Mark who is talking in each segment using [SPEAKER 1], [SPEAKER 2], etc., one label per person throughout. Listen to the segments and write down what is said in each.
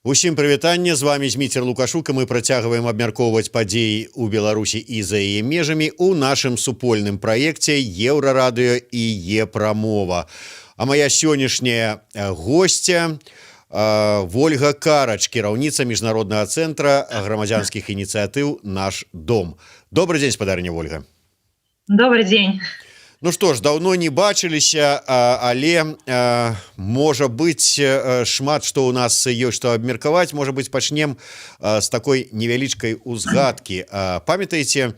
[SPEAKER 1] Усім прывітанне, з вами Зміцер Лукашук, і мы працягваем абмяркоўваць падзеі ў Беларусі і за яе межамі ў нашым супольным праекце Еўрарадыё і Е-прамова. А моя сённяшняя гостця Вольга Карач, кіраўніца міжнароднага цэнтра грамадзянскіх ініцыятыў «Наш дом». Добрый дзень, спадарня Вольга.
[SPEAKER 2] Добрый день.
[SPEAKER 1] Ну што ж, даўно не бачыліся, але можа быць шмат што ў нас ёсць што абмеркаваць. Можа быць, пачнем з такой невялічкай узгадкі. Памятаеце,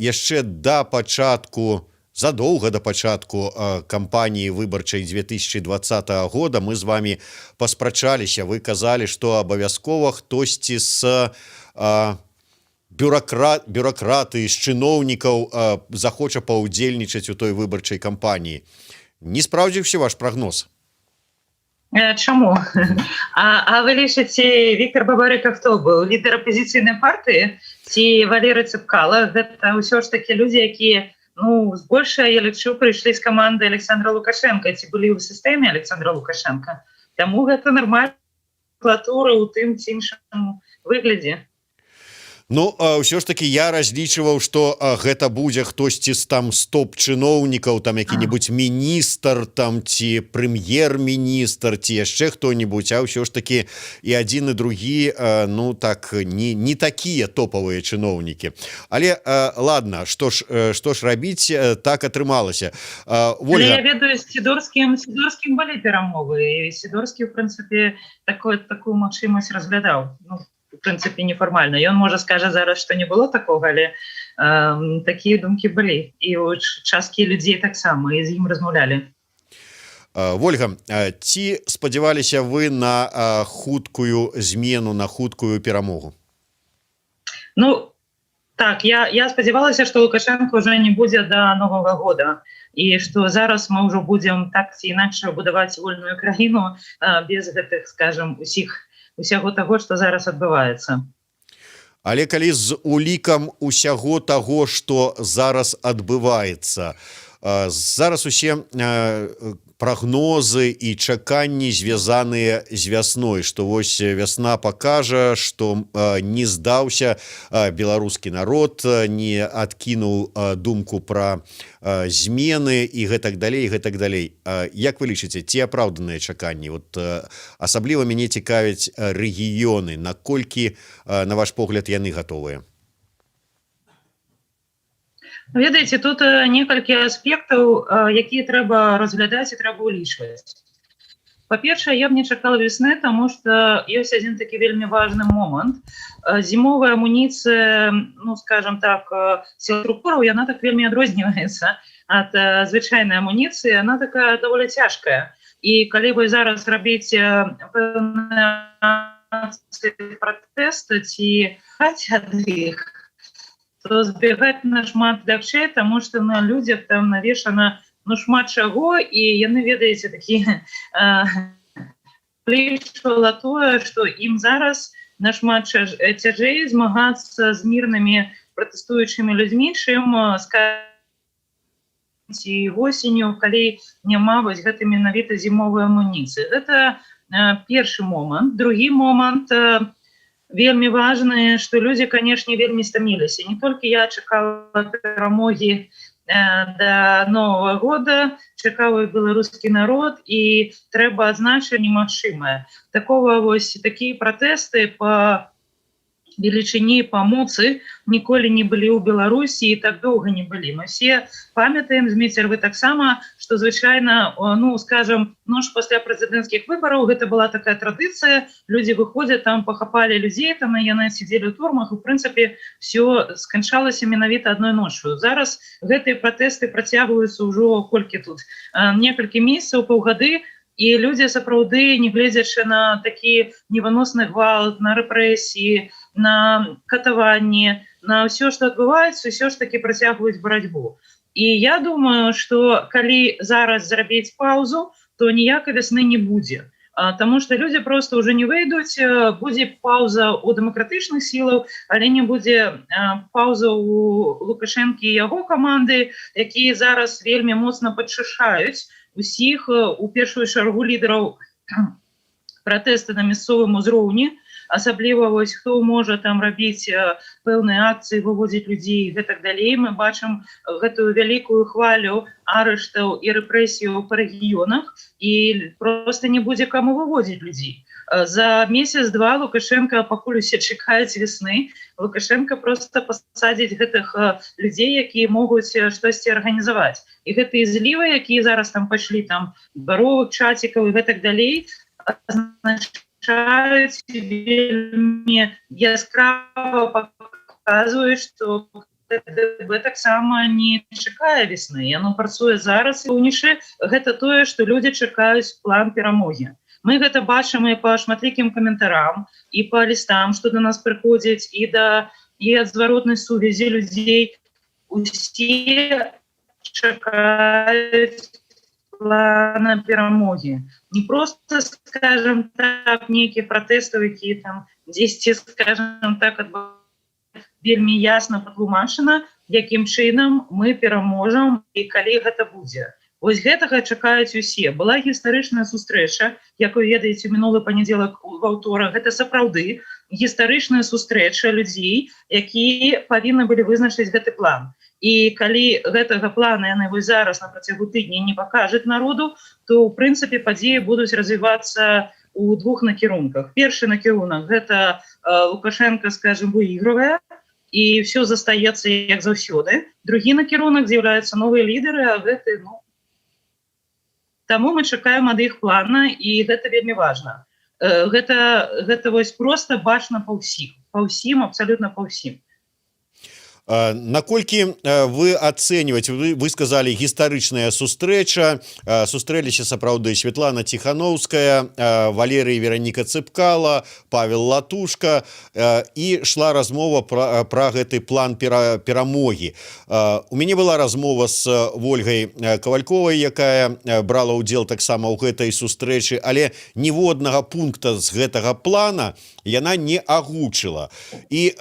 [SPEAKER 1] яшчэ да пачатку, задоўга да пачатку кампаніі выбарчай 2020 года мы з вами паспрачаліся. Вы казалі, што абавязкова хтосьці з бюракраты, з чыноўнікаў захоча паўдзельнічаць у той выбарчай кампаніі. Не спраўдзіўся ваш прагноз?
[SPEAKER 2] Чаму? А вы лічыце, Віктор Бабарыка хто быў? Лідар апазіцыйнай партыі ці Валерый Цыпкала? Гэта ўсё ж такі людзі, якія, збольшага, я лічу, прыйшлі з каманды Александра Лукашенка, ці былі ў сістэме Александра Лукашенка. Таму гэта нармальная клатура ў тым ці іншым выглядзе.
[SPEAKER 1] Ну, ўсё ж таки я разлічваў, што гэта будзе хтосьці з там стоп-чыноўнікаў, там які-небудзь міністр, там ці прэм'ер-міністр, ці яшчэ хто-небудзь, а ўсё ж таки і адзін і другі, так, не такія топавыя чыноўнікі. Але, ладно, што ж рабіць, так атрымалася.
[SPEAKER 2] Ольга... Я ведаю, з Сідорскім былі перамовы, і Сідорскі, в прынцыпе, такую магчымасць разглядаў. В прынцыпе, нефармальна. Ён, можа, скажа зараз, што не было такога, але такія думкі былі. І часткі людзей таксама, і з ім размаўлялі.
[SPEAKER 1] Вольга, ці спадзяваліся вы на хуткую змену, на хуткую перамогу?
[SPEAKER 2] Так, я спадзявалася, што Лукашенко ўжо не будзе да Новага года. І што зараз мы ўжо будзем так ці інакш будаваць вольную краіну без гэтых, скажем, усяго таго, што зараз адбываецца.
[SPEAKER 1] Але калі з улікам усяго таго, што зараз адбываецца, зараз усе прагнозы і чаканні звязаныя з вясной, што вось вясна пакажа, што не здаўся беларускі народ, не адкінуў думку пра змены і гэтак далей, і гэтак далей. Як вы лічыце, ці апраўданыя чаканні? Асабліва мяне цікавяць рэгіёны, наколькі, на ваш погляд, яны гатовыя?
[SPEAKER 2] Ведаеце, тут некалькі аспектаў, якія трэба разглядаць і трэба улічваць. Па-першае, я б не чакала весны, таму што ёсць адзін такі вельмі важны момант. Зімовая амуніцыя, скажем так, сіл структураў, яна так вельмі адрозніваецца ад звычайнай амуніцыі, яна такая даволі цяжкая. І калі вы зараз рабіце пэўныя пратэсты ці хаця ад іх, то збегаць нашмат лягчэй, таму што на людзях там навешана шмат чаго, і яны, ведаеце, такі плечвала тое, што ім зараз нашмат цяжэй змагацца з мірнымі пратэстуючымі людзьмі, чым ці восенню, калі няма вось гэтай менавіта зімовай амуніцыі. Гэта першы момант. Другі момант вельмі важны, што людзі, канешне, вельмі стаміліся. Не толькі я чакала перамогі да Новага года, чакаў і беларускі народ, і трэба адзначыць немагчымае. Такія пратэсты па велічыні, па моцы ніколі не былі ў Беларусі і так доўга не былі. Мы все памятаем, Зміцер, вы таксама, што звычайна, скажем, пасля прэзідэнцкіх выбараў гэта была такая традыцыя, людзі выходзяць, там пахапалі людзей, там яны сидзелі ў турмах, і, в прынцыпе, все сканчалася менавіта адной ноччу. Зараз гэтыя пратэсты працягваюцца ўжо колькі тут? Некалькі месяцаў, паўгады, і людзі сапраўды, не гледзячы на такі невыносны гвалт, на рэпрэсіі, на катаванні, на ўсё, што адбываецца, ўсё ж такі працягваюць барацьбу. І я думаю, што калі зараз зрабіць паўзу, то ніякай вясны не будзе. Таму што людзі проста ўжо не выйдуць, будзе паўза ў дэмакратычных сілаў, але не будзе паўза ў Лукашэнкі і яго каманды, якія зараз вельмі моцна падчышаюць усіх, у першую чаргу лідараў пратэсты на мясцовым узроўні, асабліва вось хто можа там рабіць пэўныя акцыі, выводзіць людзей і гэтак далей. Мы бачым гэтую вялікую хвалю арыштаў і рэпрэсіяў па рэгіёнах, і просто не будзе каму выводзіць людзей. За месяц-два Лукашенко, пакуль усе чакаюць весны, Лукашенко просто пасадзіць гэтых людзей, якія могуць штосьці арганізаваць. І гэтыя злівы, якія зараз там пайшлі, там Баровых, Чацікаў і гэтак далей, азначаюць вельмі яскрава паказваюць, што КДБ таксама не чакае весны. Яно працуе зараз. Унішы гэта тое, што людзі чакаюць план перамогі. Мы гэта бачым і па шматлікім каментарам, і па лістам, што да нас прыходзяць, і ад зваротнай сувязі людзей. Усе чакаюць плана перамогі. Не просто, скажем так, нейкія пратэсты, якія там дзесьці, скажем так, вельмі ясна патлумачана, якім чынам мы пераможам і калі гэта будзе. Вось гэтага чакаюць усе. Была гістарычная сустрэча, як вы ведаеце, мінулы панядзелак ва ўторак. Гэта сапраўды гістарычная сустрэча людзей, якія павінны былі вызначыць гэты план. І калі гэтага плана яны вось зараз на працягу тыдня не пакажуць народу, то ў прынцыпе падзеі будуць развівацца ў двух накірунках. Першы накірунак гэта Лукашенко, скажем, выйгрывае, і все застаецца як заўсёды. Другі накірунак з'яўляюцца новыя лідары, а гэты, Таму мы чакаем ад іх плана, і гэта вельмі важна. Гэта вось проста бачна па ўсім, абсалютна па ўсім.
[SPEAKER 1] Наколькі вы ацэньваеце, вы сказалі гістарычная сустрэча, сустрэліся сапраўды Светлана Ціхановская, Валерый Вераніка Цыпкала, Павел Латушка, і шла размова пра гэты план перамогі. У мяне была размова з Вольгай Кавальковай, якая брала ўдзел таксама ў гэтай сустрэчы, але ніводнага пункта з гэтага плана яна не агучыла. І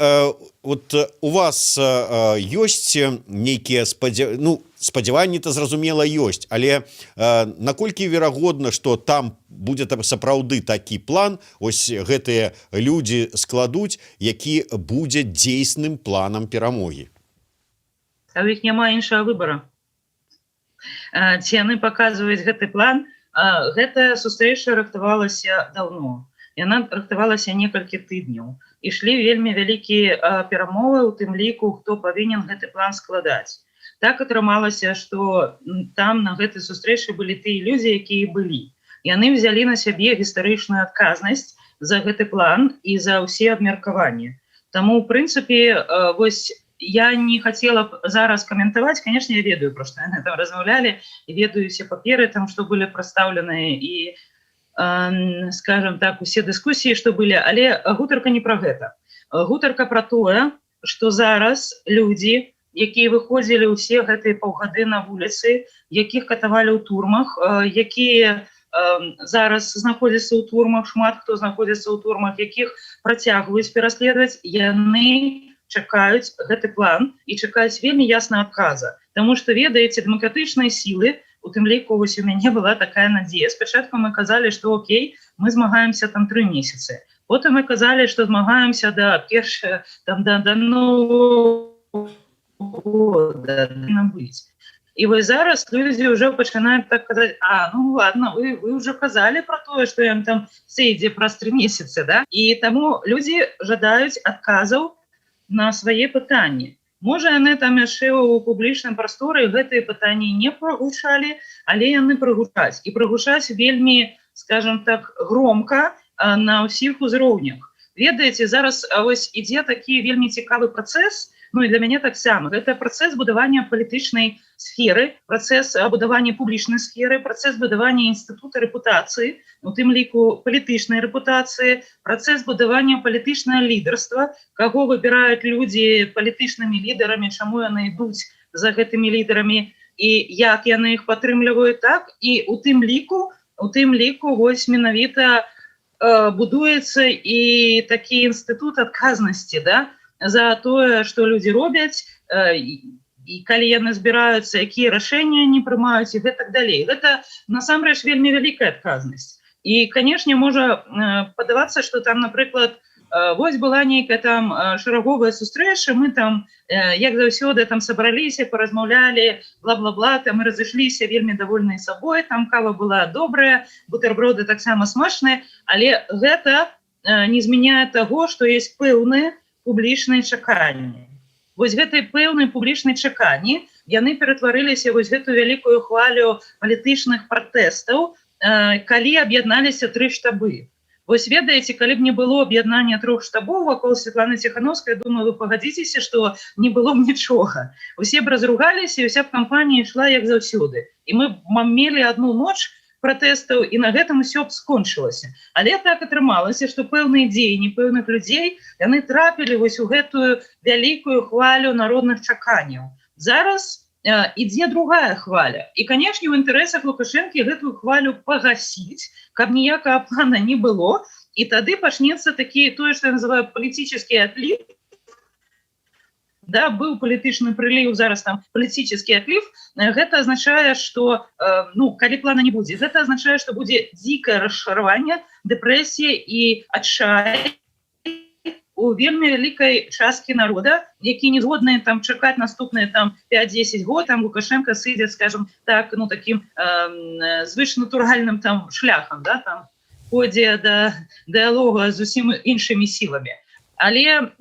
[SPEAKER 1] вот у вас ёсць нейкія спадзяванні, то зразумела ёсць, але наколькі верагодна, што там будзе сапраўды такі план, ось гэтыя людзі складуць, які будзе дзейсным планам перамогі?
[SPEAKER 2] А ў іх няма іншага выбара. Ці яны паказваюць гэты план? Гэта сустрэча рыхтавалася даўно. Яна рыхтавалася некалькі тыдняў. Ішлі вельмі вялікія перамовы, у тым ліку, хто павінен гэты план складаць. Так атрымалася, што там на гэтай сустрэчы былі тыя людзі, якія былі. Яны взялі на сябе гістарычную адказнасць за гэты план і за ўсе абмеркаванні. Таму, у прынцыпе, вось я не хацела б зараз каментаваць, канешне, я ведаю, пра што яны там размаўлялі, і ведаю усе паперы, там, што былі прадстаўленыя, і скажем так, усе дыскусіі, што былі, але гутарка не пра гэта. Гутарка пра тое, што зараз людзі, якія выходзілі ўсе гэтыя паўгады на вуліцы, якіх катавалі ў турмах, якія зараз знаходзяцца ў турмах, шмат хто знаходзіцца ў турмах, якіх працягваюць пераследаваць, яны чакаюць гэты план і чакаюць вельмі ясна адказа. Таму што, ведаеце, дэмакратычныя сілы, у тым ліку, вось у мяне была такая надзея. Спачатку мы казалі, што окей, мы змагаемся там 3 месяцы. Потым мы казалі, што змагаемся да нового года набыць. І вось зараз людзі ўжо пачынаюць так казаць, ладно, вы ўжо казалі пра тое, што ён там сыдзе праз 3 месяцы, да? І таму людзі жадаюць адказаў на свае пытанні. Можа, яны там яшчэ ў публічным прасторы гэтыя пытанні не прагучалі, але яны прагучаць. І прагучаць вельмі, скажем так, громка на ўсіх узроўнях. Ведаеце, зараз вось ідзе такі вельмі цікавы працэс, і для мяне таксама. Гэта працэс будавання палітычнай сферы, працэс будавання публічнай сферы, працэс будавання інстытута рэпутацыі, у тым ліку палітычнай рэпутацыі, працэс будавання палітычнае лідарства, каго выбіраюць людзі палітычнымі лідарамі, чаму яны ідуць за гэтымі лідарамі і як яны іх падтрымліваюць, так, і у тым ліку вось менавіта будуецца і такі інстытут адказнасці, да, за тое, што людзі робяць, і калі яны збіраюцца, якія рашэнні не прымаюць і гэтак далей. Гэта насамрэч вельмі вялікая адказнасць. І, канешне, можа падавацца, што там, напрыклад, вось была нейкая там шараговая сустрэча, мы там, як заўсёды, там сабраліся, паразмаўлялі, бла-бла-бла, там і разышліся вельмі давольныя сабой, там кава была добрая, бутэрброды таксама смачныя, але гэта не змяняе таго, што ёсць пэўныя публічныя чаканні. Вось гэтай пэўнай публічнай чаканні яны ператварыліся вось гэтую вялікую хвалю палітычных пратэстаў, калі аб'ядналіся 3 штабы. Вось ведаеце, калі б не было аб'яднання 3 штабоў вакол Светланы Ціхановскай, думаю, вы пагадзіцеся, што не было б нічога. Усе б разругаліся, і ўся б кампанія ішла як заўсёды. І мы мелі одну ноч пратэстаў, і на гэтым усё б скончылася. Але так атрымалася, што пэўныя дзеянні пэўных людзей, яны трапілі вось у гэтую вялікую хвалю народных чаканняў. Зараз ідзе другая хваля. І, канешне, у інтарэсах Лукашэнкі гэтую хвалю пагасіць, каб ніякага плана не было, і тады пачнецца такі, тое, што я называю палітычны адліў. Да, быў палітычны прыліў, зараз там палітычны адліў. Гэта азначае, што, калі плана не будзе, гэта азначае, што будзе дзікае расчараванне, дэпрэсія і адчай у вельмі вялікай часткі народа, які не згодныя там чакаць наступныя там 5-10 год, там Лукашенко сыдзе, скажем так, таким звышнатуральным там шляхам, да, там ходзе да дыалога з усім іншымі сіламі. Але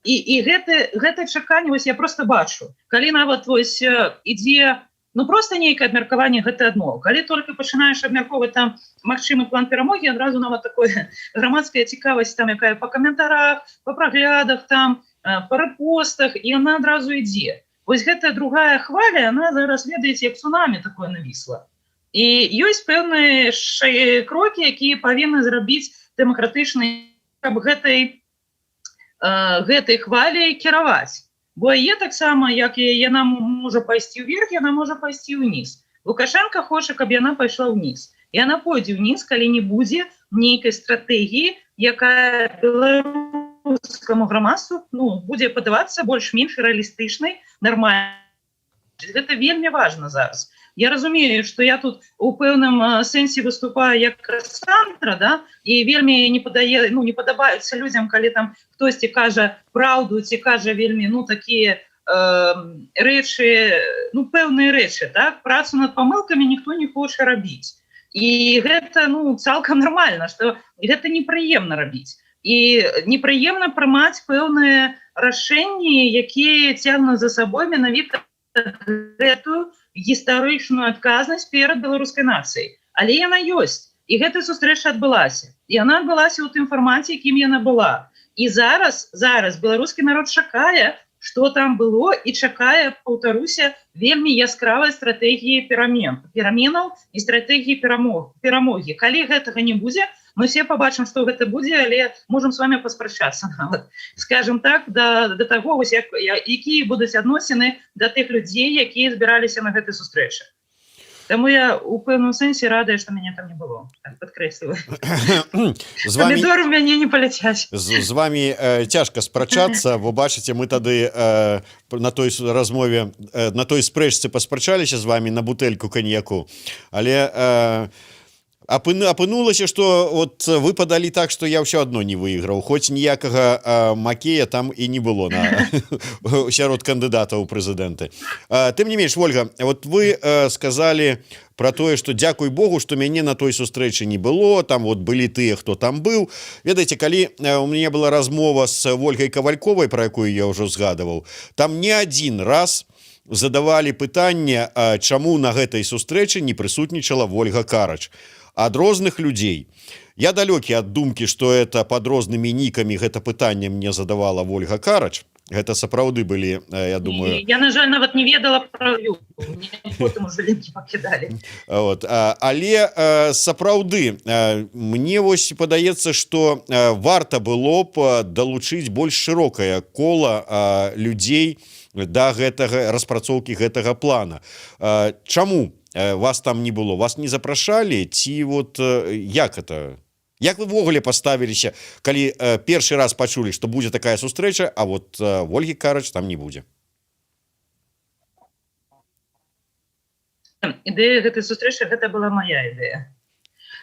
[SPEAKER 2] і гэта чаканне вось я просто бачу. Калі нават вось ідзе просто нейкае абмеркаванне, гэта адно. Калі толькі пачынаеш абмяркоўваць там магчымы план перамогі, адразу нават такое грамадская цікавасць, там якая па каментарах, па праглядах, там па рэпостах, і яна адразу ідзе. Вось гэтая другая хваля, яна зараз, ведаеце, як цунамі такое навісла. І ёсць пэўныя крокі, якія павінны зрабіць дэмакратычныя, каб гэтай хваляй кіраваць. Бо яе таксама, як яна можа пайсці ўверх, яна можа пайсці ўніз. Лукашенко хоча, каб яна пайшла ўніз. І яна пойдзе ўніз, калі не будзе нейкай стратэгіі, якая беларускаму грамадству будзе падавацца больш-менш рэалістычнай, нармальнай. Гэта вельмі важна зараз. Я разумею, што я тут у пэўным сэнсе выступаю як Кассандра, да? І вельмі не падабаюцца людзям, калі там хтосьці кажа праўду, ці кажа вельмі такія рэчы, пэўныя рэчы, так? Працу над памылкамі ніхто не хоча рабіць. І гэта цалкам нармальна, што гэта непрыемна рабіць. І непрыемна прымаць пэўныя рашэнні, якія цягнуць за сабой менавіта гэтую гістарычную адказнасць перад беларускай нацыяй. Але яна ёсць. І гэта сустрэча адбылася. І яна адбылася ў тым фармаце, якім яна была. І зараз беларускі народ чакае, што там было, і чакае, паўтаруся, вельмі яскравай стратэгіі пераменаў і стратэгіі перамогі. Калі гэтага не будзе, мы все побачым, што гэта будзе, але можам з вами паспрачацца нават. Скажем так, да таго, якія будуць адносіны да тых людзей, якія збіраліся на гэтай сустрэчы. Таму я у пэўным сэнсе радая, што мяне там не было. Так, падкрэсліваю. Памідоры ў мяне не паляцяць.
[SPEAKER 1] З вами цяжка спрачацца, бо бачыце, мы тады на той размове, на той спрэчцы паспрачаліся з вами на бутэльку каньяку, але апынулася, што вы падалі так, што я ўсё адно не выйграў, хоць ніякага макея там і не было сярод кандыдатаў у прэзідэнты. Тым не менш, Ольга, вы сказалі про тое, што дзякуй Богу, што мяне на той сустрэчы не было, там былі тыя, хто там быў. Ведаеце, калі у мяне была размова з Ольгай Кавальковай, про якую я ўжо згадаваў, там не адзін раз задавалі пытанне, чаму на гэтай сустрэчы не прысутнічала Ольга Карач. Ад розных людзей. Я далёкі ад думкі, што это пад рознымі нікамі гэта пытанне мне задавала Ольга Карач. Гэта сапраўды былі, я думаю...
[SPEAKER 2] Я, на жаль, нават не ведала пра ёю. Мне потым ужо лінкі пакідалі.
[SPEAKER 1] Але сапраўды, мне вось падаецца, што варта было б далучыць больш шырокае кола людзей да гэтага распрацоўкі гэтага плана. Чаму вас там не было? Вас не запрашалі? Ці як это? Як вы ввогуле паставіліся, калі першы раз пачулі, што будзе такая сустрэча, а Ольгі Карач там не будзе?
[SPEAKER 2] ідэя гэтай сустрэчы гэта была моя ідэя.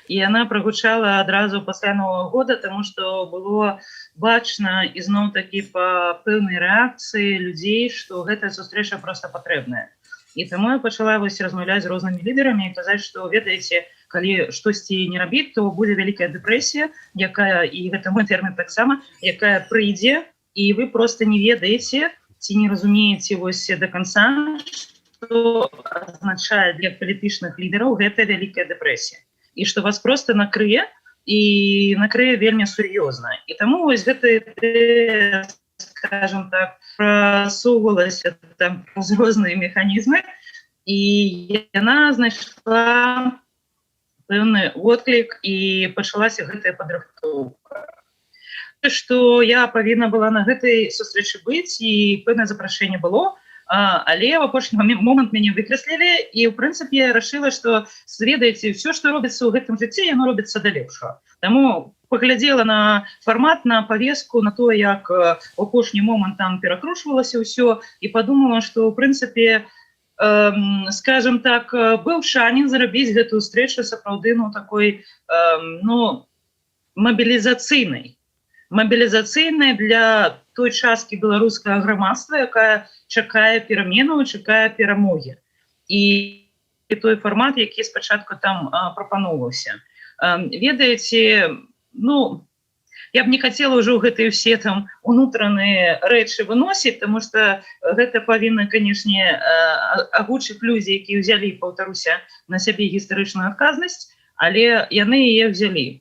[SPEAKER 2] І яна прагучала адразу пасля Новага года, таму што было бачна ізноў-такі па пэўнай рэакцыі людзей, што гэтая сустрэча проста патрэбная. І таму я пачала размаўляць з рознымі лідарамі і казаць, што ведаеце, калі штосьці не рабіць, то будзе вялікая дэпрэсія, якая, і гэта мой тэрмін таксама, якая прыйдзе, і вы проста не ведаеце ці не разумееце до конца, што азначае для палітычных лідараў гэта вялікая дэпрэсія. І што вас проста накрые, і накрые вельмі сур'ёзна. І таму гэта ідэя, скажем так, прасоўвалася там з розныя механізмы, і яна знайшла пэўны водклік, і пачалася гэтая падрыхтоўка. Што я павінна была на гэтай сустрэчы быць, і пэўнае запрашэнне было, але в апошні момант мяне выкрэслілі, і ў прынцыпе я рашыла, што ведаеце, все, што робіцца ў гэтым жыцці, яно робіцца да лепшага. Таму паглядзела на фармат, на павеску, на то, як у апошні момант там перакручвалася ўсё, і падумала, што ў прынцыпе, скажем так, быў шанец зрабіць гэтую сустрэчу сапраўды такой мабілізацыйнай для той часткі беларускага грамадства, якая чакае пераменаў, чакае перамогі. І той фармат, які спачатку там прапаноўваўся. Ведаеце, я б не хацела ўжо гэтыя ўсе там унутраныя рэчы выносіць, таму што гэта павінна, канешне, агучыць людзі, якія ўзялі, паўтаруся, на сябе гістарычную адказнасць, але яны яе ўзялі.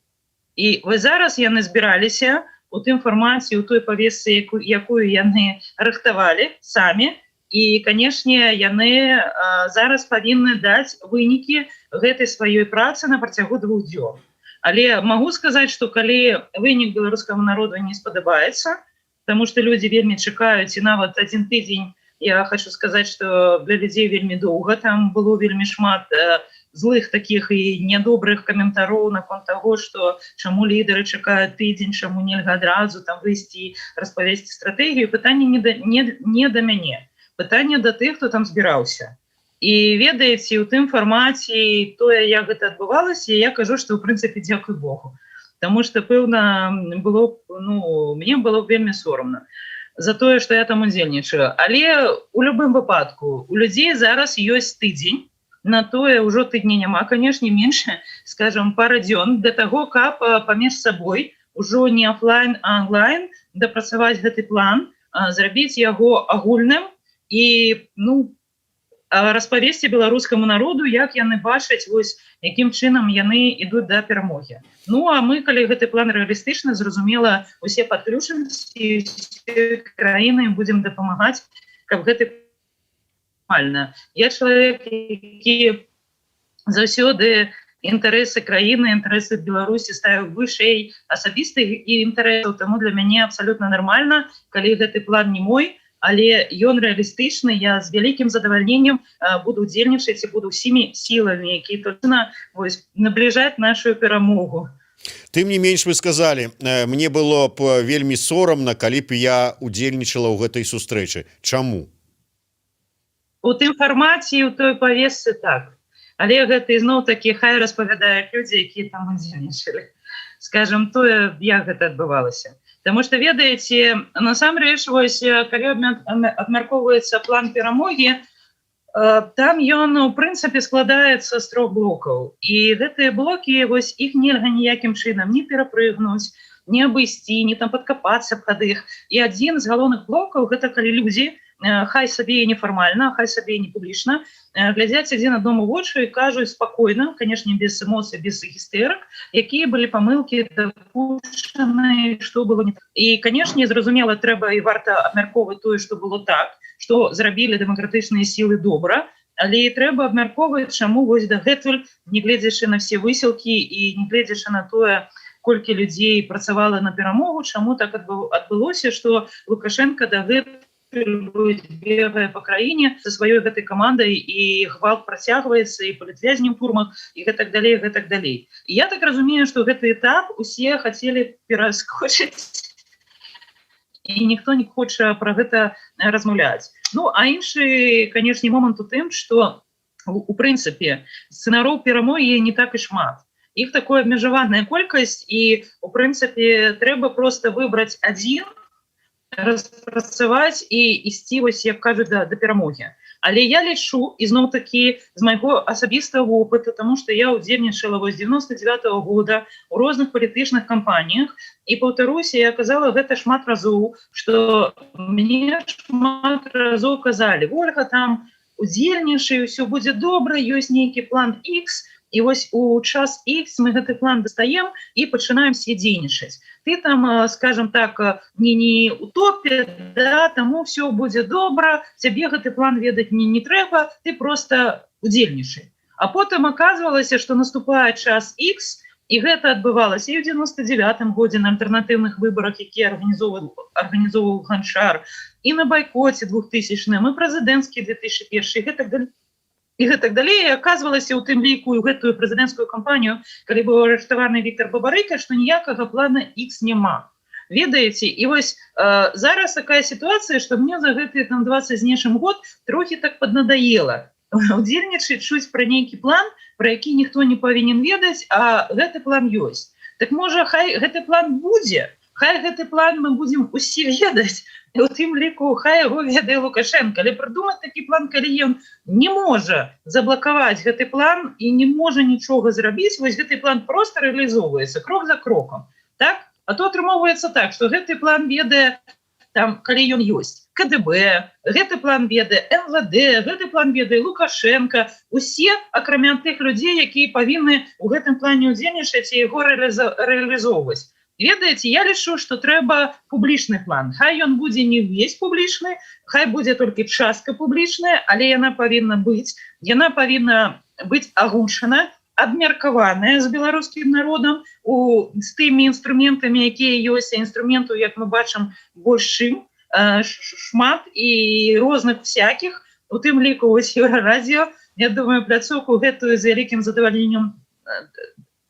[SPEAKER 2] І вось зараз яны збіраліся у тым фармаце, у той павесцы, якую яны рыхтавалі самі, і, канешне, яны зараз павінны даць вынікі гэтай сваёй працы на працягу 2 дзён. Але магу сказаць, што калі вынік беларускаму народу не спадабаецца, таму што людзі вельмі чакаюць, і нават 1 тыдзень, я хочу сказаць, што для людзей вельмі доўга, там было вельмі шмат злых такіх і нядобрых каментароў наконт таго, што чаму лідары чакаюць тыдзень, чаму нельга адразу там выйсці, распавесці стратэгію. Пытанне не да мяне, пытанне да тых, хто там збіраўся. І ведаеце, у тым фармаце тое, як гэта адбывалася, я кажу, што ў прынцыпе дзякуй Богу. Таму што, пэўна, мне было вельмі сорамна за тое, што я там удзельнічаю. Але у любым выпадку у людзей зараз ёсць тыдзень, на тое ўжо тыдня няма, канешне, менш, скажем, пара дзён для таго, каб паміж сабой ужо не офлайн, а онлайн дапрацаваць гэты план, зрабіць яго агульным і, распавесці беларускаму народу, як яны бачаць, якім чынам яны ідуць да перамогі. А мы, калі гэты план рэалістычны, зразумела, усе падключымся, і ўсе краіны будзем дапамагаць, каб гэты нормальна. Я чалавек, які заўсёды інтарэсы краіны, інтарэсы Беларусі ставіў вышэй асабістых інтарэсаў, таму для мяне абсалютна нармальна, калі гэты план не мой, але ён рэалістычны, я з вялікім задавальненнем буду удзельнічаць і буду ўсімі сіламі, якія точна набліжаць нашу перамогу.
[SPEAKER 1] Тым не менш, вы сказалі, мне было б вельмі сорамна, калі б я удзельнічала ў гэтай сустрэчы. Чаму?
[SPEAKER 2] У тым фармаце, у той павесцы так. Але гэта ізноў-такі хай распавядаюць людзі, якія там удзельнічалі. Скажем, тое, як гэта адбывалася. Таму што, ведаеце, насамрэч, калі абмяркоўваецца план перамогі, там ён, у прынцыпе, складаецца з 3 блокаў. І гэтыя блокі, іх нельга ніякім чынам не перапрыгнуць, не абысці, не там падкапацца пад іх. І адзін з галоўных блокаў, гэта калі людзі, хай сабе нефармальна, хай сабе не публічна, глядзяць адзін аднаму вочы і кажуць спакойна, канешне, без эмоцый, без гістэрак, якія былі памылкі дапушчаны, што было не так. І, канешне, зразумела, трэба і варта абмяркоўваць тое, што было так, што зрабілі дэмакратычныя сілы добра, але трэба абмяркоўваць, чаму дагэтуль, не гледзячы на все высілкі і не гледзячы на тое, колькі людзей працавала на перамогу, чаму так адбылося, што Лукашенко дагэтуль бегае па краіне са сваёй гэтай камандай, і гвалт працягваецца, і палітвязні ў турмах, і гэтак далей, гэтак далей. І я так разумею, што гэты этап усе хацелі пераскочыць, і ніхто не хоча пра гэта размаўляць. А іншы, канешне, момант у тым, што у прынцыпе сцэнароў перамогі не так і шмат. Іх такая абмежаваная колькасць, і у прынцыпе трэба просто выбраць адзін, распрацаваць і ісці, вось як кажуць, да перамогі. Але я лічу, ізноў такі з майго асабістага опыту, таму што я ўдзельнічала вось 99-го года у розных палітычных кампаніях, і паўтаруся, я казала гэта шмат разоў, што мне шмат разоў казалі: Ольга, там удзельнічай, усё будзе добра, ёсць нейкі план X, і вось у час X мы гэты план дастаем і пачынаем дзейнічаць. Ты там, скажем так, не утопе, да, таму все будзе добра, цябе гэты план ведаць не трэба, ты просто удзельнічай. А потым аказвалася, што наступае час X, і гэта адбывалася і ў 99-м годзе на альтэрнатыўных выбарах, якія арганізоўваў Ганчар, і на байкоце 2000-м, і прэзідэнцкі 2001, і гэтак далей. І аказвалася ў тым ліку гэтую прэзідэнцкую кампанію, калі быў арыштаваны Віктор Бабарыка, што ніякага плана X няма. Ведаеце, і вось зараз такая сітуацыя, што мне за гэтыя там 20 з нечым год трохі так паднадаела удзельнічаць, чуць пра нейкі план, пра які ніхто не павінен ведаць, а гэты план ёсць. Так можа, хай гэты план будзе, хай гэты план мы будзем усе ведаць, і ў тым ліку хай яго ведае Лукашенко. Але прыдумаць такі план, калі ён не можа заблакаваць гэты план і не можа нічога зрабіць, вось гэты план просто рэалізоўваецца крок за крокам. Так? А то атрымоўваецца так, што гэты план ведае, там, калі ён ёсць, КДБ, гэты план ведае МВД, гэты план ведае Лукашенко, усе, акрамя тых людзей, якія павінны ў гэтым плане удзельнічаць і яго рэалізоўваць. Ведаеце, я лічу, што трэба публічны план. Хай ён будзе не ўвесь публічны, хай будзе толькі частка публічная, але яна павінна быць агучана, абмеркаваная з беларускім народам з тымі інструментамі, якія ёсць, інструментаў, як мы бачым, больш чым, шмат і розных всякіх, у тым ліку вось Еўрарадзіо, я думаю, пляцоўку гэтую з вялікім задавальненнем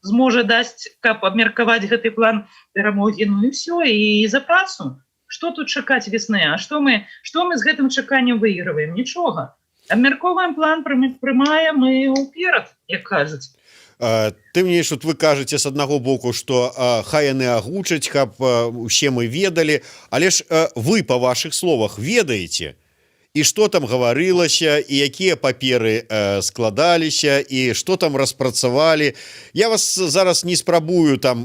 [SPEAKER 2] зможа даць, каб абмеркаваць гэты план перамогі, ну і все, і за працу. Што тут чакаць весны? А што мы з гэтым чаканнем выйгрываем? Нічога. Абмяркоўваем план, прымаем і ўперад, як кажуць.
[SPEAKER 1] Тым не менш, тут вы кажаце з аднаго боку, што хай яны агучаць, каб усе мы ведалі, але ж вы, па вашых словах, ведаеце, і што там гаварылася, і якія паперы складаліся, і што там распрацавалі. Я вас зараз не спрабую там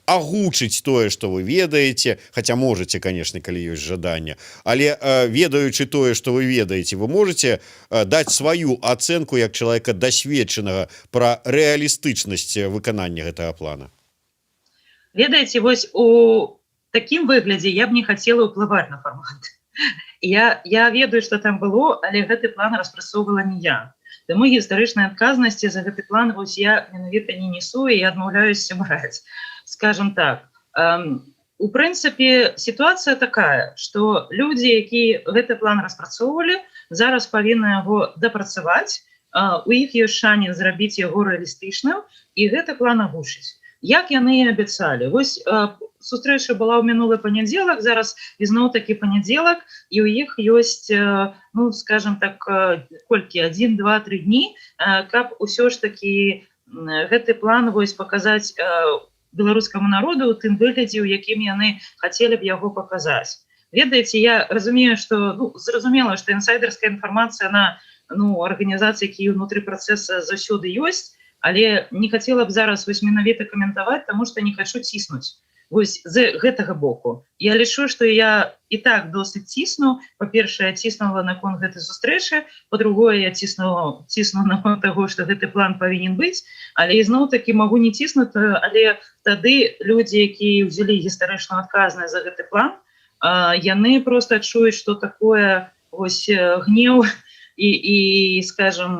[SPEAKER 1] агучыць тое, што вы ведаеце, хаця можаце, канешне, калі ёсць жаданне, але ведаючы тое, што вы ведаеце, вы можаце даць сваю ацэнку як чалавека дасведчанага пра рэалістычнасць выканання гэтага плана.
[SPEAKER 2] Ведаеце, вось у такім выглядзе я б не хацела ўплываць на фармат. Я ведаю, што там было, але гэты план распрацоўвала не я. Таму гістарычнай адказнасці за гэты план вось я менавіта не несу і адмаўляюся браць. Скажем так, у прынцыпе сітуацыя такая, што людзі, якія гэты план распрацоўвалі, зараз павінны яго дапрацаваць, у іх ёсць шанец зрабіць яго рэалістычным і гэты план агучыць. Як яны і абяцалі. Вось сустрэча была ў мінулы панядзелак, зараз ізноў такі панядзелак, і ў іх ёсць, ну, скажем так, колькі, 1, 2, 3 дні, каб усё ж такі гэты план вось паказаць беларускаму народу ў тым выглядзе, у якім яны хацелі б яго паказаць. Ведаеце, я разумею, што, ну, зразумела, што інсайдерская інфармацыя на, ну, арганізацыі, якія ўнутры працэса заўсёды ёсць, але не хацела б зараз вось менавіта каментаваць, таму што не хачу ціснуць. Вось з гэтага боку. Я лічу, што я і так досыць цісну. Па-першае, я ціснула наконт гэтай сустрэчы, па-другое, я цісну наконт таго, што гэты план павінен быць, але ізноў такі магу не ціснуць, але тады людзі, якія ўзялі гістарычную адказнасць за гэты план, яны проста адчуюць, што такое вось гнеў і, скажем,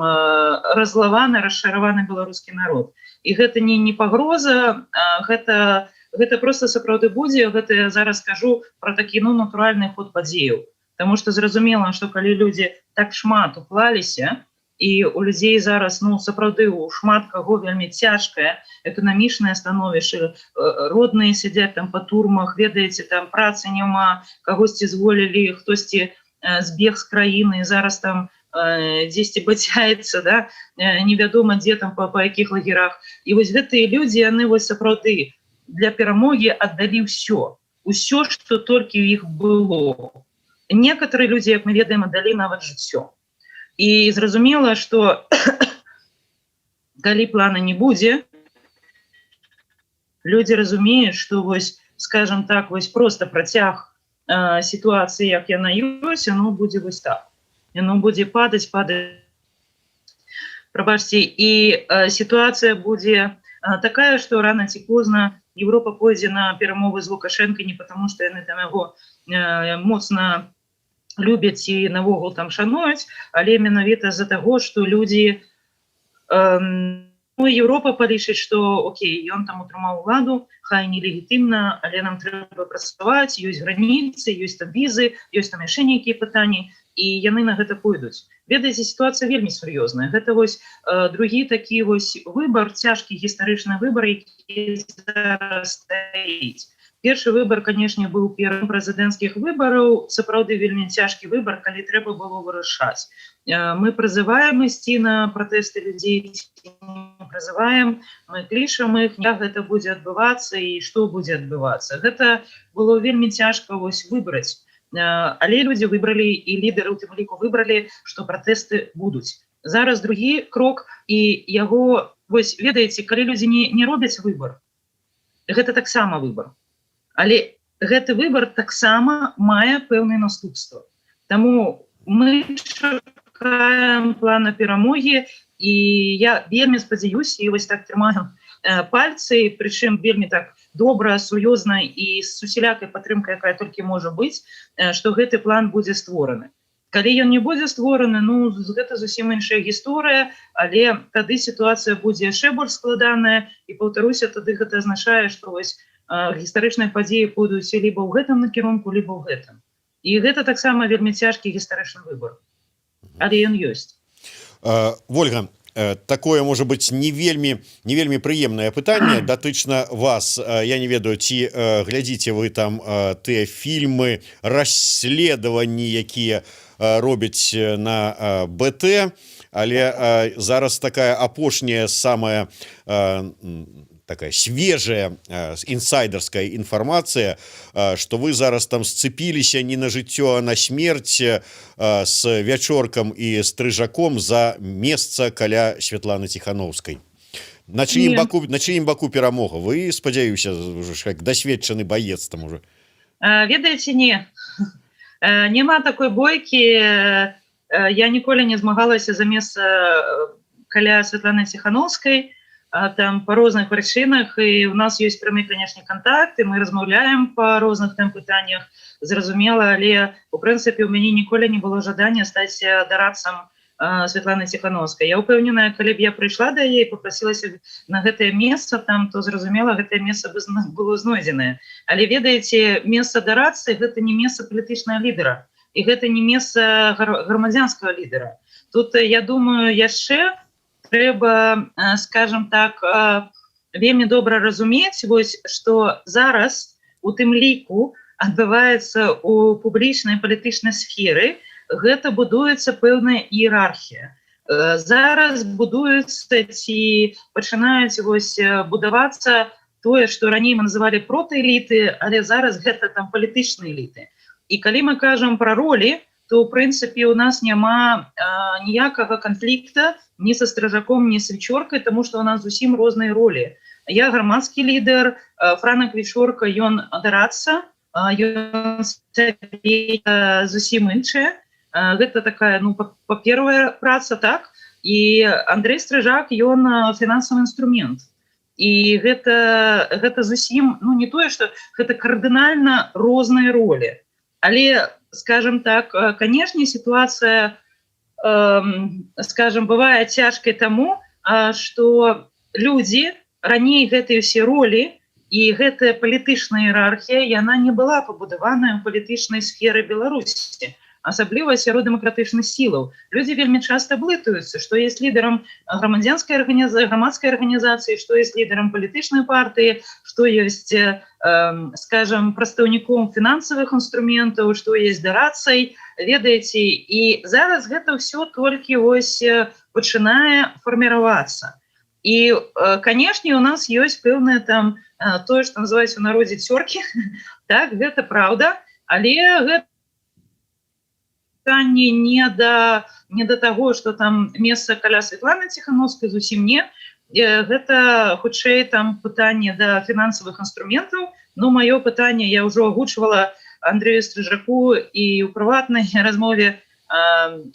[SPEAKER 2] разлаваны, расчараваны беларускі народ. І гэта не пагроза, гэта просто сапраўды будзе, гэта я зараз скажу пра такі, ну, натуральны ход падзеяў. Таму што зразумела, што калі людзі так шмат уклаліся, і у людзей зараз, ну, сапраўды у шмат каго вельмі цяжкае эканамічнае становішча, родныя сядзяць там па турмах, ведаеце, там працы няма, кагосьці зволілі, хтосьці збег з краіны, зараз там дзесьці бацяецца, да? Невядома дзе там па якіх лагерах. І вось гэтыя людзі, яны вось сапраўды для перамогі аддалі ўсё, што толькі ў іх было. Некаторыя людзі, як мы ведаем, аддалі нават жыццё. І зразумела, што калі плана не будзе, людзі разумеюць, што вось, скажем так, вось просто працяг сітуацыі, як яна ёсць, яно будзе вось так. Яно будзе падаць. Прабачце, і сітуацыя будзе такая, што рана ці позна Европа пойдзе на перамовы з Лукашенко не потому, што яны там яго моцна любяць і навогул там шануюць, але менавіта з-за таго, што людзі Европа палічыць, што окей, ён там утрымаў уладу, хай нелегітымна, але нам трэба працаваць, ёсць граніцы, ёсць там візы, ёсць там яшчэ нейкія пытанні, і яны на гэта пойдуць. Ведаеце, сітуацыя вельмі сур'ёзная. Гэта вось другі такі вось выбар, цяжкі гістарычны выбар, які зараз стаіць. Першы выбар, канешне, быў першым прэзідэнцкіх выбараў, сапраўды вельмі цяжкі выбар, калі трэба было вырашаць. Мы прызываем ісці на пратэсты людзей, не прызываем, мы клічам іх, як гэта будзе адбывацца і што будзе адбывацца. Гэта было вельмі цяжка вось выбраць. Але людзі выбралі, і лідары ў тым ліку выбралі, што пратэсты будуць. Зараз другі крок, і яго, вось, ведаеце, калі людзі не робяць выбар, гэта таксама выбар. Але гэты выбар таксама мае пэўныя наступствы. Таму мы чакаем плана перамогі, і я вельмі спадзяюся, і вось так трымаю пальцы, прычым вельмі так добра, сур'ёзна і з усялякай падтрымкай, якая толькі можа быць, што гэты план будзе створаны. Калі ён не будзе створаны, ну, гэта зусім іншая гісторыя, але тады сітуацыя будзе яшчэ больш складаная, і, паўтаруся, тады гэта азначае, што вось гістарычныя падзеі пойдуць либо ў гэтым накірунку, либо ў гэтым. І гэта таксама вельмі цяжкі гістарычны выбор. Але ён ёсць.
[SPEAKER 1] Вольга, такое, можа быць, не вельмі прыемнае пытанне датычна вас. Я не ведаю, ці глядзіце вы там тыя фільмы, расследаванні, якія робяць на БТ, але зараз такая апошняя, самая такая свежая інсайдерская інфармацыя, што вы зараз там сцепіліся не на жыццё, а на смерць з Вячоркам і Стрыжаком за месца каля Святланы Ціхановскай. На чыім баку перамога? Вы, спадзяюся, як дасведчаны баец там уже.
[SPEAKER 2] Ведаеце, не. Няма такой бойкі. Я ніколі не змагалася за месца каля Святланы Ціхановскай, там по розных прычынах, і у нас ёсць прамы, канешне, кантакты, мы размаўляем по розных там пытаннях, зразумела, але у прынцыпе у мяне ніколі не было жадання стаць дарадцам Святланы Ціхановскай. Я ўпэўненая, калі б я прыйшла да яе і папрасілася на гэтае месца там, то зразумела, гэтае месца было знойдзенае. Але ведаеце, месца дарадцы гэта не месца палітычнага лідара, і гэта не месца грамадзянскага лідара. Тут, я думаю, яшчэ трэба, скажем так, вельмі добра разумець, вось, што зараз у тым ліку адбываецца у публічнай палітычнай сферы, гэта будуецца пэўная іерархія. Зараз будуецца ці пачынаюць вось будавацца тое, што раней мы называлі протээліты, але зараз гэта там палітычныя эліты. І калі мы кажам пра ролі, то, ў прынцыпе, у нас няма ніякага канфлікта ні са Стрыжаком, ні з Вячоркай, таму што у нас зусім розныя ролі. Я грамадскі лідар, Франак Вячорка, ён дарадца, ён зусім іншая. Гэта такая, ну, па-першая праца, так? І Андрэй Стрыжак, ён фінансавы інструмент. І гэта зусім, ну, не тое, што гэта кардынальна розныя ролі. Але, скажем так, канешне, сітуацыя, скажем, бывае цяжкай таму, што людзі, раней гэтыя ўсе ролі і гэтая палітычная іерархія, яна не была пабудаваная ў палітычнай сферы Беларусі, асабліва сярод дэмакратычных сілаў. Людзі вельмі часта блытаюцца, што ёсць лідарам грамадскай арганізацыі, што ёсць лідарам палітычнай партыі, што што ёсць, скажем, прадстаўніком фінансавых інструментаў, што ёсць дарадцай, ведаеце, і зараз гэта ўсё толькі вось пачынае фарміравацца. І, канешне, у нас ёсць пэўнае там тое, што называюць у народзе цёркі, так, гэта праўда, але гэта не да таго, што там месца каля Святланы Ціхановскай, зусім не. Гэта, хутчэй, там пытанне да фінансавых інструментаў. Ну, маё пытанне я ўжо агучвала Андрэю Стрыжаку і ў прыватнай размове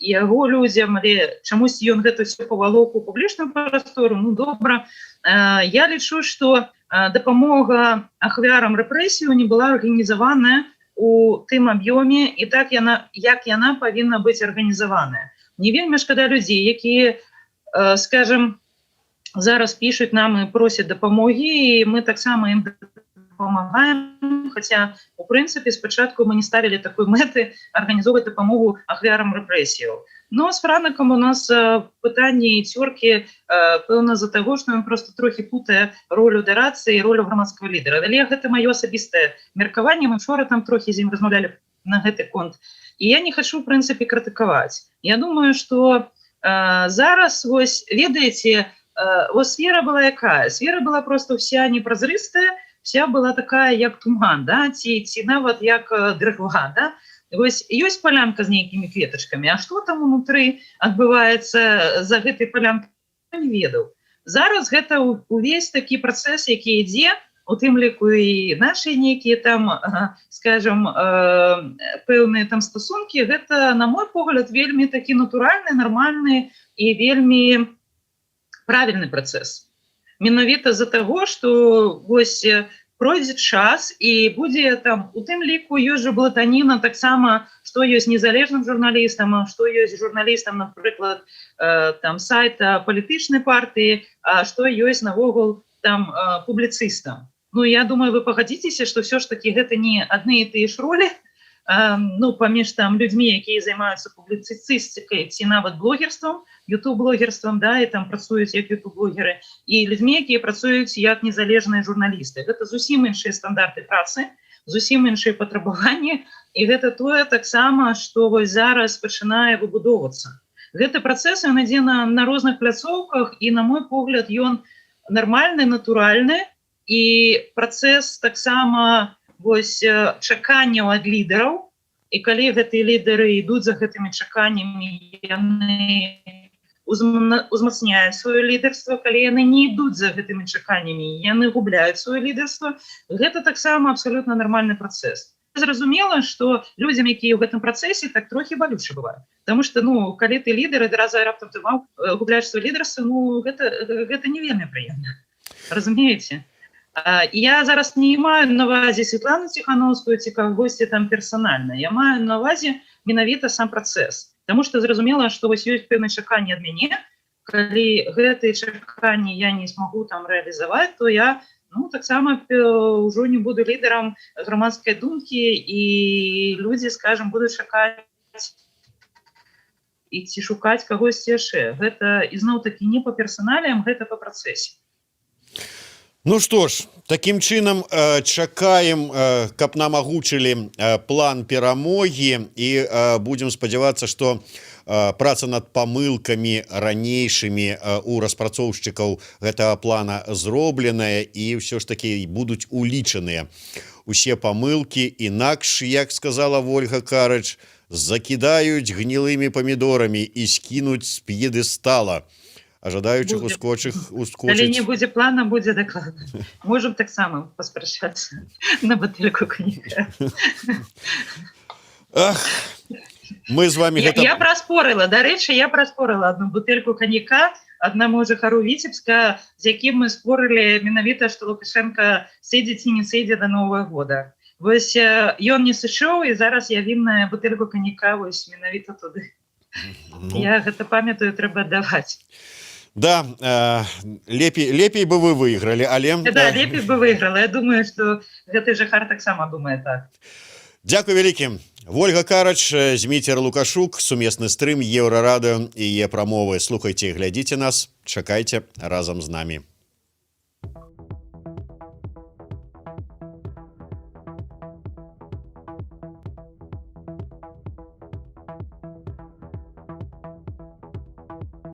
[SPEAKER 2] яго людзям, але чамусьці ён гэта ўсё павалок у публічную прастору. Ну, добра. Я лічу, што дапамога ахвярам рэпрэсіяў не была арганізаваная у тым аб'ёме і так як яна павінна быць арганізаваная. Не вельмі шкада людзей, якія, скажем, зараз пішуць нам і просяць дапамогі, і мы таксама ім дапамагаем, хаця, у прынцыпе, спачатку мы не ставілі такой мэты арганізоўваць дапамогу ахвярам рэпрэсіяў. Но з Франакам у нас пытанне і цёркі, пэўна, з-за таго, што ён проста трохі путае ролю дарацыі і ролю грамадскага лідара. Але гэта маё асабістае меркаванне, мы вчора там трохі з ім размаўлялі на гэты конт. І я не хачу, у прынцыпе, крытыкаваць. Я думаю, што зараз, вось, ведаеце, вот сфера была якая? Сфера была просто вся непразрыстая, вся была такая, як туман, да? ці нават як дрыгва, да? Вось ёсць палянка з нейкімі кветачкамі, а што там унутры адбываецца за гэтай палянкай, не ведаў. Зараз гэта увесь такі працэс, які ідзе, у тым ліку і нашыя нейкія там, скажем, пэўныя там стасункі, гэта, на мой погляд, вельмі такі натуральны, нармальны і вельмі правільны працэс. Менавіта з-за таго, што вось пройдзе час і будзе там, у тым ліку ёсць жа блатаніна таксама, што ёсць незалежным журналістам, што ёсць журналістам, напрыклад, там сайта палітычнай партыі, а што ёсць навогул там публіцыстам. Ну, я думаю, вы пагадзіцеся, што ўсё ж такі гэта не адны і тыя ж ролі, ну, паміж там людзьмі, якія займаюцца публіцыстыкай ці нават блогерствам, ютуб-блогерствам, да, і там працуюць як ютуб-блогеры, і людзьмі, якія працуюць як незалежныя журналісты. Гэта зусім іншыя стандарты працы, зусім іншыя патрабаванні, і гэта тое таксама, што вось зараз пачынае выбудоўвацца. Гэты працэс, ён ідзе на розных пляцоўках, і, на мой погляд, ён нармальны, натуральны, і працэс таксама вось чаканняў ад лідараў, і калі гэтыя лідары ідуць за гэтымі чаканнямі, яны узмацняюць сваё лідарства, калі яны не ідуць за гэтымі чаканнямі, яны губляюць сваё лідарства, гэта таксама абсалютна нармальны працэс. Зразумела, што людзям, якія ў гэтым працэсе, так трохі балюча бывае. Таму што, ну, калі ты лідар, і разам раптам ты губляеш сваё лідарства, ну, гэта не вельмі прыемна. Разумееце? Я зараз не маю на ўвазе Святлану Ціхановскую ці кагосьці там персанальна. Я маю на ўвазе менавіта сам працэс. Таму што зразумела, што вось ёсць пэўныя чаканні ад мяне. Калі гэтыя чаканні я не смогу там рэалізаваць, то я, ну, таксама ўжо не буду лідарам грамадскай думкі, і людзі, скажем, будуць чакаць і ці шукаць кагосьці яшчэ. Гэта, ізноў-такі, не па персаналіям, гэта па працэсе.
[SPEAKER 1] Ну што ж, такім чынам чакаем, каб нам агучылі план перамогі, і будзем спадзявацца, што праца над памылкамі ранейшымі у распрацоўшчыкаў гэтага плана зробленая, і ўсё ж такі будуць улічаныя усе памылкі, інакш, як сказала Вольга Карыч, закідаюць гнілымі памідорамі і скінуць з п'едэстала. А жадаючых ускочыць.
[SPEAKER 2] Калі не будзе плана, будзе дакладна. Можам таксама паспрачацца на бутэльку каньяка.
[SPEAKER 1] Ах, мы з вами гэта...
[SPEAKER 2] Я праспорыла, дарэчы, адну бутэльку каньяка аднаму жыхару Віцебска, з якім мы спорылі менавіта, што Лукашенка сыдзе ці не сыдзе да Новага года. Вось ён не сышоў, і зараз я вінная бутэльку каньяка вось менавіта туды. Я гэта памятаю, трэба аддаваць.
[SPEAKER 1] Да, лепей бы вы выйгралі, але...
[SPEAKER 2] Да, лепей бы выйграла. Я думаю, што гэты жыхар таксама думае так.
[SPEAKER 1] Дзякуй вялікім. Вольга Карыч, Зміцер Лукашук, сумесны стрым Еўрарадыё і яе прамовы. Слухайце, глядзіце нас, чакайце разам з намі.